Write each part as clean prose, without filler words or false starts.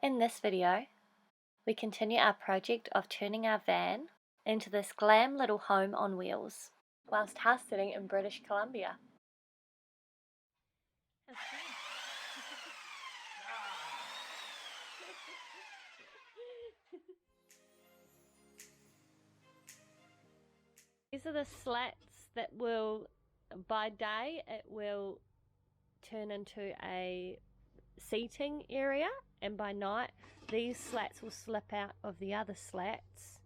In this video, we continue our project of turning our van into this glam little home on wheels, whilst house sitting in British Columbia. These are the slats that will, by day, it will turn into a seating area, and by night these slats will slip out of the other slats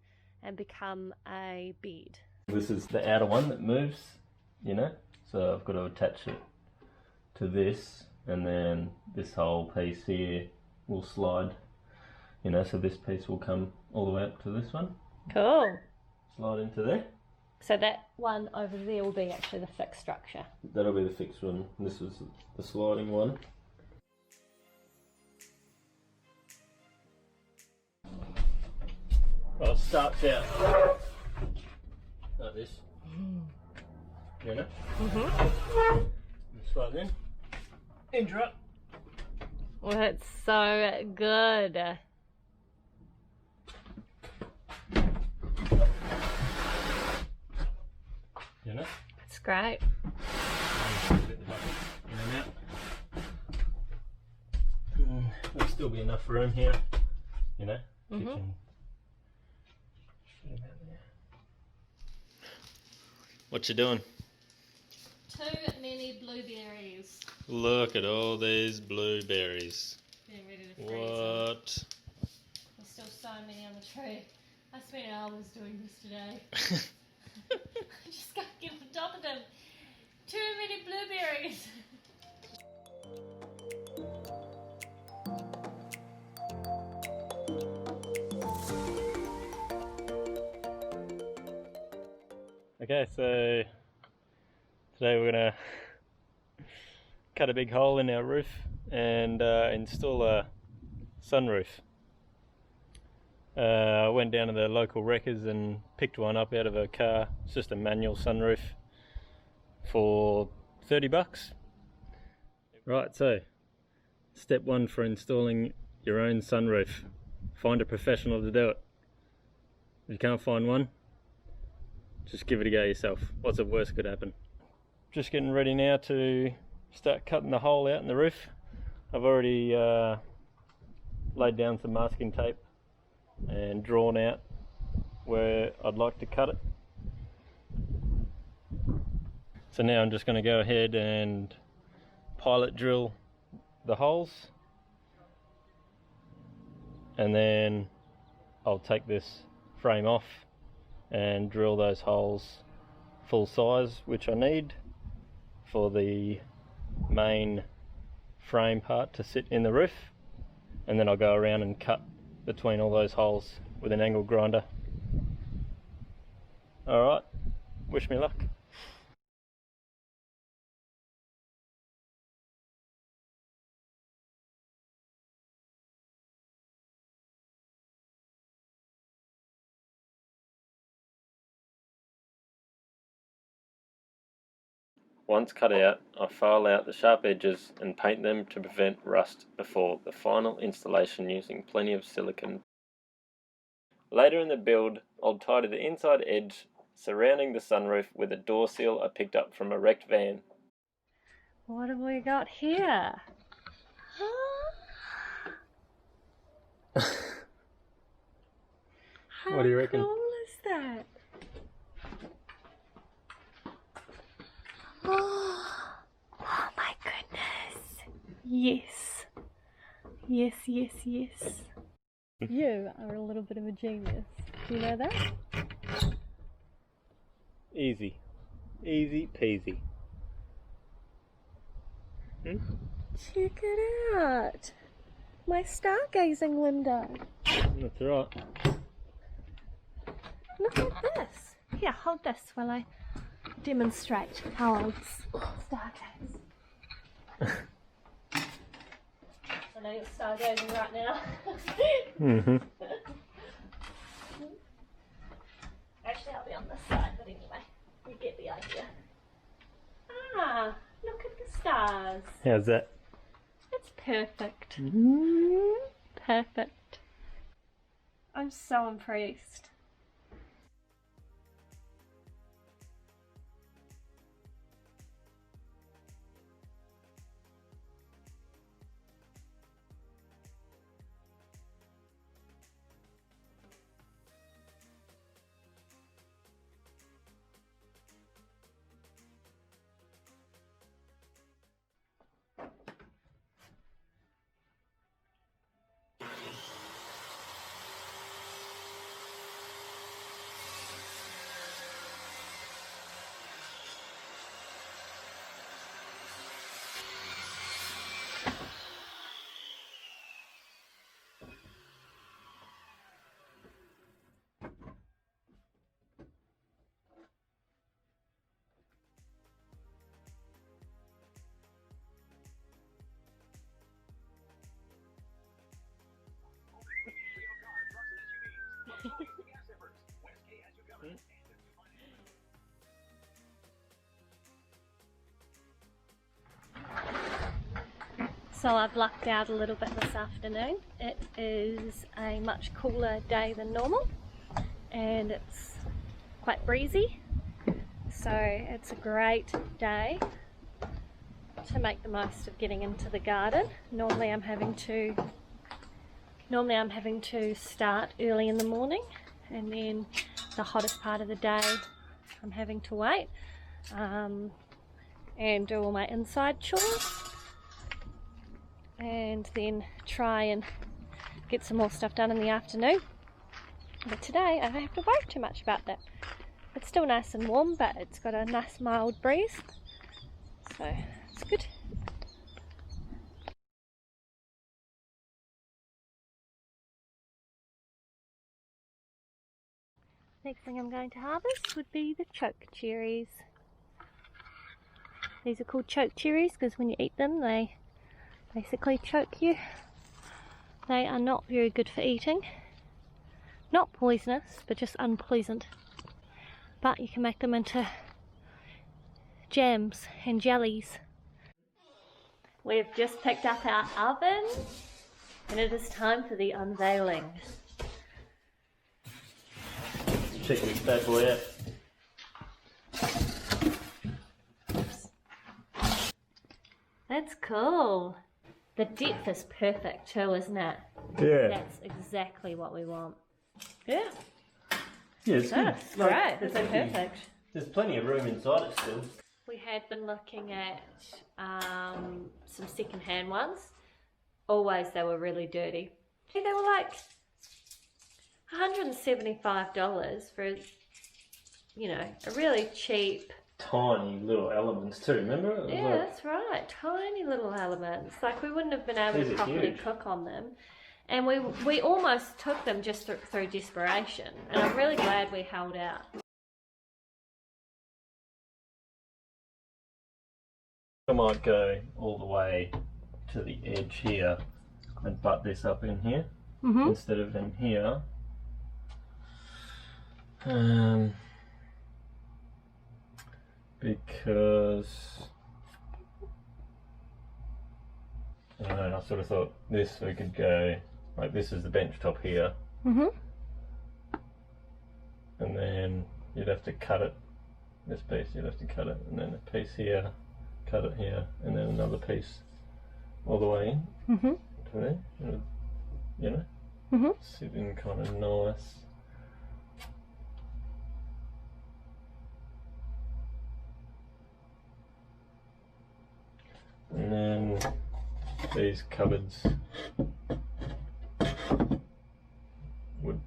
and become a bed. This is the outer one that moves, you know, so I've got to attach it to this, and then this whole piece here will slide, you know, so this piece will come all the way up to this one. Cool. Slide into there. So that one over there will be actually the fixed structure. That'll be the fixed one. This is the sliding one. Well, it starts out like this, you know? Slide in, interrupt. Well, that's so good. You know? It's great. In and out. There'll still be enough room here, you know? You can fit 'em out there. What you doing? Too many blueberries. Look at all these blueberries. Getting ready to freeze them. What? There's still so many on the tree. I spent hours doing this today. I just can't get on top of them. Too many blueberries. Okay, so today we're gonna cut a big hole in our roof and install a sunroof. I went down to the local wreckers and picked one up out of a car. It's just a manual sunroof for 30 bucks. Right, so step one for installing your own sunroof. Find a professional to do it. If you can't find one, just give it a go yourself. What's the worst could happen? Just getting ready now to start cutting the hole out in the roof. I've already laid down some masking tape and drawn out where I'd like to cut it. So now I'm just going to go ahead and pilot drill the holes, and then I'll take this frame off and drill those holes full size, which I need for the main frame part to sit in the roof, and then I'll go around and cut between all those holes with an angle grinder. Alright, wish me luck. Once cut out, I file out the sharp edges and paint them to prevent rust before the final installation using plenty of silicone. Later in the build, I'll tidy the inside edge surrounding the sunroof with a door seal I picked up from a wrecked van. What have we got here? What do you reckon? How cool is that? Oh my goodness. Yes. Yes, yes, yes. You are a little bit of a genius. Do you know that? Easy. Easy peasy. Check it out. My stargazing window. That's right. Look at this. Here, hold this while I demonstrate how I stargaze. I know you're stargazing right now. Actually, I'll be on this side, but anyway, you get the idea. Ah, look at the stars. How's that? It's perfect. perfect. I'm so impressed. So I've lucked out a little bit this afternoon. It is a much cooler day than normal and it's quite breezy, so it's a great day to make the most of getting into the garden. Normally I'm having to start early in the morning, and then the hottest part of the day I'm having to wait and do all my inside chores, and then try and get some more stuff done in the afternoon. But today I don't have to worry too much about that. It's still nice and warm, but it's got a nice mild breeze, so it's good. Next thing I'm going to harvest would be the choke cherries. These are called choke cherries because when you eat them they basically choke you. They are not very good for eating. Not poisonous, but just unpleasant. But you can make them into jams and jellies. We've just picked up our oven and it is time for the unveiling. Check this bad boy out. That's cool. The depth is perfect too, isn't it? Yeah. That's exactly what we want. Yeah. Yeah, it's good. That's great. That's perfect. There's plenty of room inside it still. We had been looking at some second-hand ones. Always they were really dirty. They were like $175 for, you know, a really cheap. Tiny little elements too, remember? It was Yeah, like, that's right. Tiny little elements. Like we wouldn't have been able These to are properly huge. cook on them. And we almost took them just through desperation. And I'm really glad we held out. I might go all the way to the edge here and butt this up in here instead of in here. Because I don't know, I sort of thought this we could go like this is the bench top here, and then you'd have to cut it. This piece you'd have to cut it, and then a piece here, cut it here, and then another piece all the way in to there. You know, sitting kind of nice. And then these cupboards would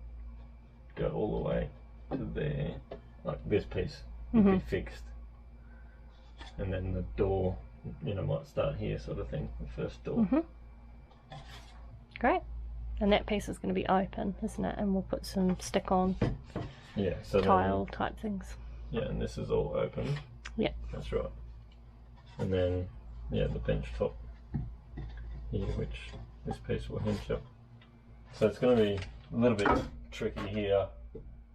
go all the way to there, like this piece would be fixed, and then the door, you know, might start here sort of thing, the first door. Great. And that piece is going to be open, isn't it? And we'll put some stick-on So tile type things. Yeah, and this is all open. Yeah. That's right. And then the bench top here, which this piece will hinge up. So it's going to be a little bit tricky here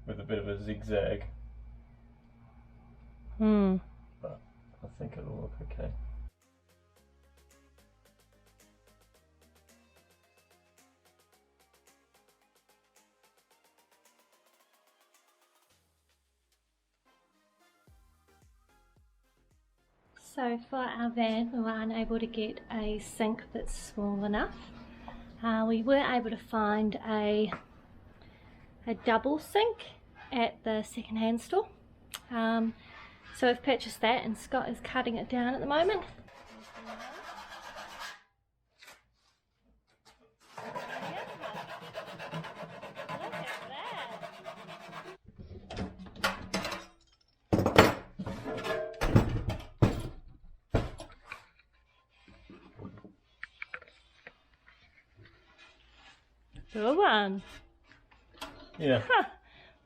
with a bit of a zigzag. But I think it'll look okay. So for our van, we were unable to get a sink that's small enough. We were able to find a double sink at the second-hand store. So we've purchased that, and Scott is cutting it down at the moment. Good one. Yeah. Huh.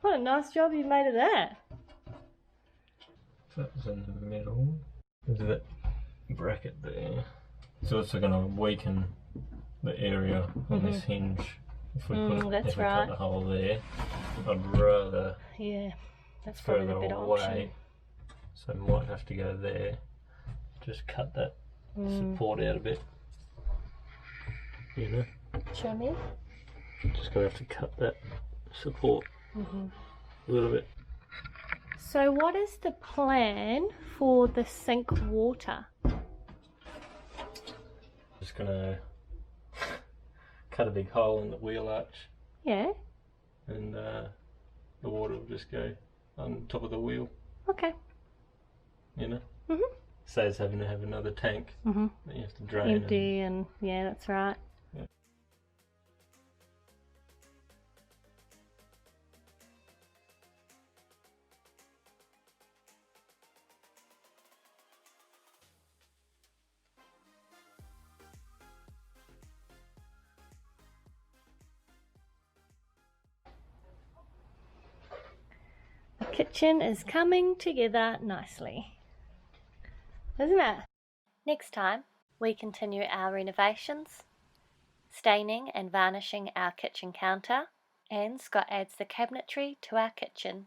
What a nice job you made of that. That was in the middle. There's that bracket there. It's also going to weaken the area on this hinge. If we cut the hole there, I'd rather that's probably the further better away. option. So I might have to go there. Just cut that support out a bit. You know? Show me. Just going to have to cut that support a little bit. So what is the plan for the sink water? Just going to cut a big hole in the wheel arch. Yeah. And the water will just go on top of the wheel. Okay. You know? Saves having to have another tank that you have to drain. Empty and yeah, that's right. Yeah. The kitchen is coming together nicely, isn't it? Next time, we continue our renovations, staining and varnishing our kitchen counter, and Scott adds the cabinetry to our kitchen.